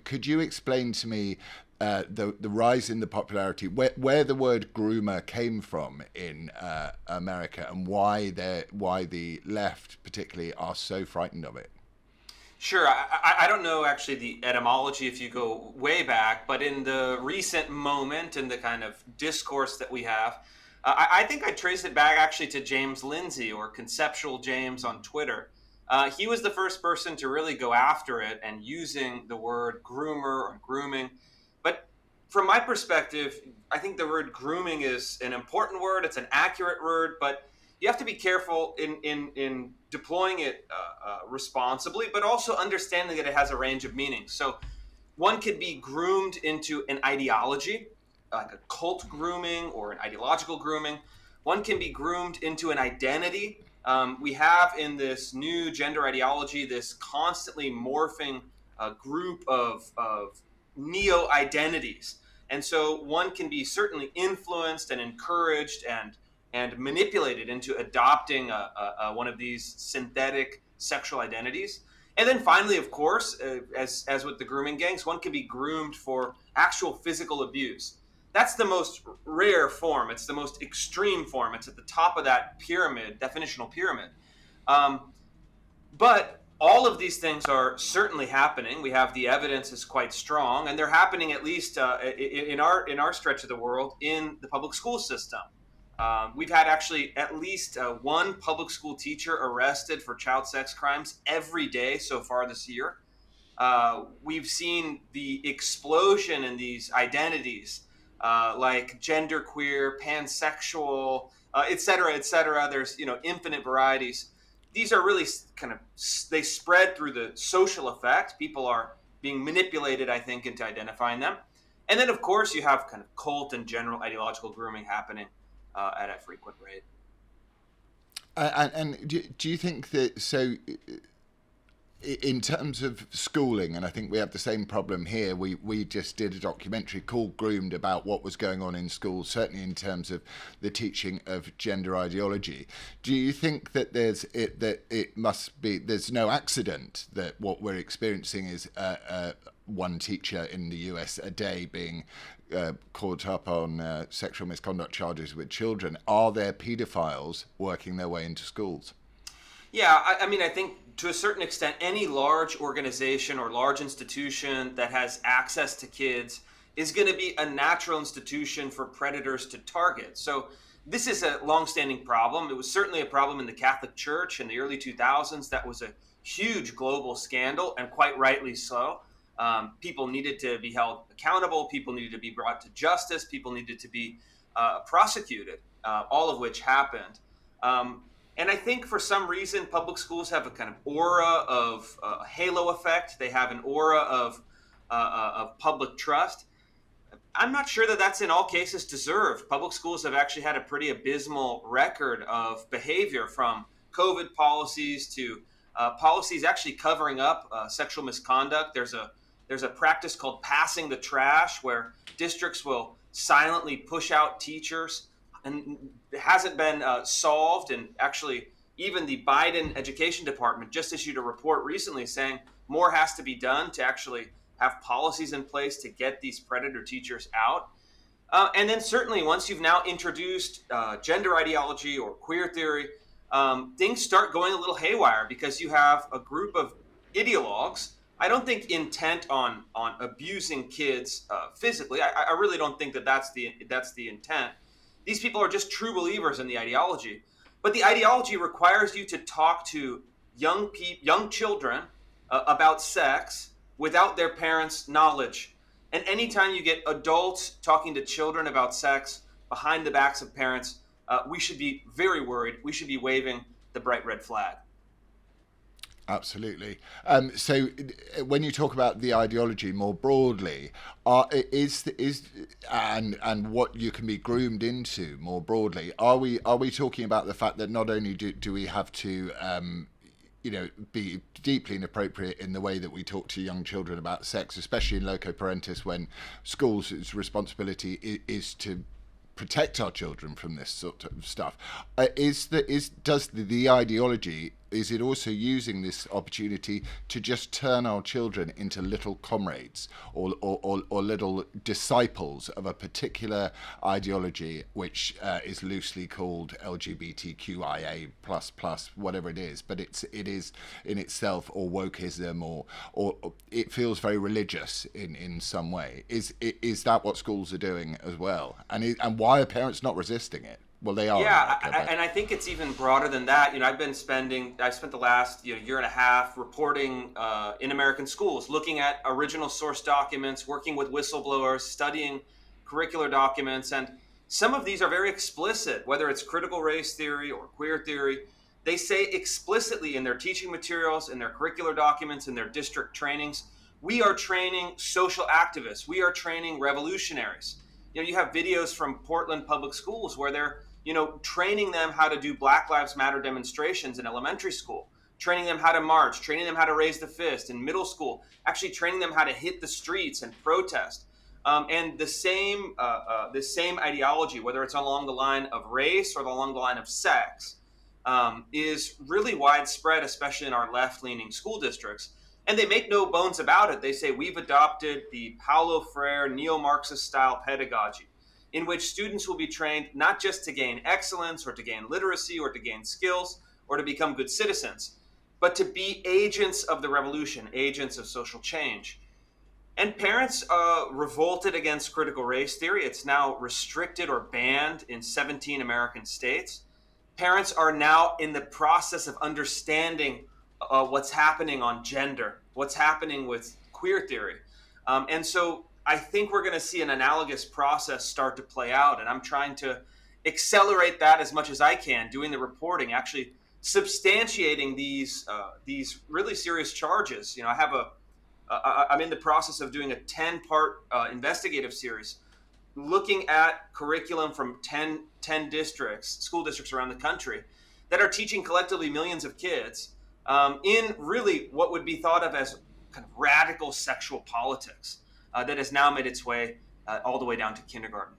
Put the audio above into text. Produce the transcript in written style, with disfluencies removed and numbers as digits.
Could you explain to me the rise in the popularity, where the word groomer came from in America, and why the left particularly are so frightened of it? Sure. I don't know actually the etymology if you go way back, but in the recent moment and the kind of discourse that we have, I think I traced it back actually to James Lindsay or Conceptual James on Twitter. He was the first person to really go after it and using the word groomer or grooming. But from my perspective, I think the word grooming is an important word. It's an accurate word, but you have to be careful in deploying it responsibly, but also understanding that it has a range of meanings. So one could be groomed into an ideology, like a cult grooming or an ideological grooming. One can be groomed into an identity. We have in this new gender ideology this constantly morphing group of neo identities. And so one can be certainly influenced and encouraged and manipulated into adopting one of these synthetic sexual identities. And then finally, of course, as with the grooming gangs, one can be groomed for actual physical abuse. That's the most rare form. It's the most extreme form. It's at the top of that pyramid, definitional pyramid. Um, but all of these things are certainly happening. We have the evidence is quite strong, and they're happening at least in our stretch of the world in the public school system. We've had actually at least one public school teacher arrested for child sex crimes every day so far this year. We've seen the explosion in these identities like genderqueer, pansexual, et cetera, et cetera. There's infinite varieties. These are really kind of they spread through the social effect. People are being manipulated, I think, into identifying them. And then, of course, you have kind of cult and general ideological grooming happening at a frequent rate. And do you think that so? In terms of schooling, and I think we have the same problem here. We just did a documentary called Groomed about what was going on in schools, certainly in terms of the teaching of gender ideology. Do you think that there's no accident that what we're experiencing is one teacher in the US a day being caught up on sexual misconduct charges with children? Are there paedophiles working their way into schools? Yeah, I mean, I think to a certain extent, any large organization or large institution that has access to kids is going to be a natural institution for predators to target. So this is a longstanding problem. It was certainly a problem in the Catholic Church in the early 2000s. That was a huge global scandal, and quite rightly so. People needed to be held accountable. People needed to be brought to justice. People needed to be prosecuted, all of which happened. And I think for some reason, public schools have a kind of aura of halo effect. They have an aura of public trust. I'm not sure that that's in all cases deserved. Public schools have actually had a pretty abysmal record of behavior, from COVID policies to policies actually covering up sexual misconduct. There's a practice called passing the trash, where districts will silently push out teachers, and it hasn't been solved. And actually, even the Biden Education Department just issued a report recently saying more has to be done to actually have policies in place to get these predator teachers out. And then certainly once you've now introduced gender ideology or queer theory, things start going a little haywire, because you have a group of ideologues. I don't think intent on abusing kids physically. I really don't think that's the intent. These people are just true believers in the ideology. But the ideology requires you to talk to young children about sex without their parents' knowledge. And anytime you get adults talking to children about sex behind the backs of parents, we should be very worried. We should be waving the bright red flag. Absolutely. So, when you talk about the ideology more broadly, and what you can be groomed into more broadly, are we talking about the fact that not only do we have to be deeply inappropriate in the way that we talk to young children about sex, especially in loco parentis, when schools' responsibility is to protect our children from this sort of stuff. Does the ideology is it also using this opportunity to just turn our children into little comrades or little disciples of a particular ideology, which is loosely called LGBTQIA plus, whatever it is, but it is in itself, or wokeism, or it feels very religious in some way. Is that what schools are doing as well? And why are parents not resisting it? Well, they are. Yeah, America, and I think it's even broader than that. I spent the last year and a half reporting in American schools, looking at original source documents, working with whistleblowers, studying curricular documents, and some of these are very explicit. Whether it's critical race theory or queer theory, they say explicitly in their teaching materials, in their curricular documents, in their district trainings, we are training social activists, we are training revolutionaries. You have videos from Portland public schools where they're training them how to do Black Lives Matter demonstrations in elementary school, training them how to march, training them how to raise the fist in middle school, actually training them how to hit the streets and protest. And the same ideology, whether it's along the line of race or along the line of sex, is really widespread, especially in our left-leaning school districts. And they make no bones about it. They say we've adopted the Paulo Freire neo-Marxist style pedagogy, in which students will be trained not just to gain excellence or to gain literacy or to gain skills or to become good citizens, but to be agents of the revolution, agents of social change. And parents revolted against critical race theory. It's now restricted or banned in 17 American states. Parents are now in the process of understanding what's happening on gender, what's happening with queer theory. And so I think we're going to see an analogous process start to play out. And I'm trying to accelerate that as much as I can, doing the reporting, actually substantiating these really serious charges. I'm in the process of doing a 10-part investigative series looking at curriculum from 10 districts, school districts around the country that are teaching collectively millions of kids in really what would be thought of as kind of radical sexual politics that has now made its way all the way down to kindergarten.